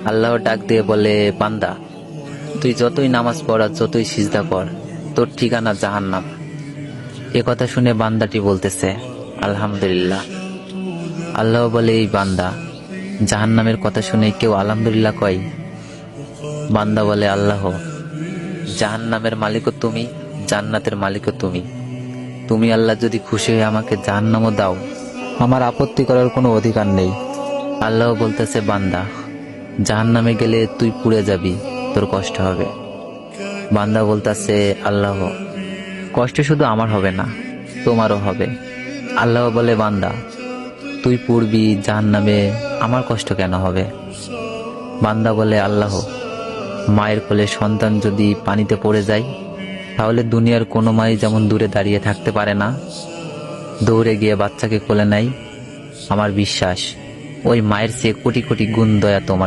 আল্লাহ ডাক দিয়ে বলে, বান্দা, তুই যতই নামাজ পড় আর যতই সিজদা কর, তোর ঠিকানা জাহান্নাম। এ কথা শুনে বান্দাটি বলতেছে, আলহামদুলিল্লাহ। আল্লাহ বলে, এই বান্দা, জাহান্নামের কথা শুনে কেউ আলহামদুলিল্লাহ কয়? বান্দা বলে, আল্লাহ, জাহান্নামের মালিকও তুমি, জান্নাতের মালিকও তুমি। তুমি আল্লাহ যদি খুশি হয়ে আমাকে জাহান্নামও দাও, আমার আপত্তি করার কোনো অধিকার নেই। আল্লাহ বলতেছে, বান্দা, জাহান্নামে গেলে তুই পুড়ে যাবি, তোর কষ্ট হবে। বান্দা বলতেছে, আল্লাহ, কষ্ট শুধু আমার হবে না, তোমারও হবে। আল্লাহ বলে, বান্দা, তুই পুড়বি জাহান্নামে, আমার কষ্ট কেন হবে? বান্দা বলে, আল্লাহ, মায়ের কোলে সন্তান যদি পানিতে পড়ে যায়, তাহলে দুনিয়ার কোনো মাই যেমন দূরে দাঁড়িয়ে থাকতে পারে না, দৌড়ে গিয়ে বাচ্চাকে কোলে নেয়, আমার বিশ্বাস ওই মায়ের চেয়ে কোটি কোটি গুণ দয়া তোমার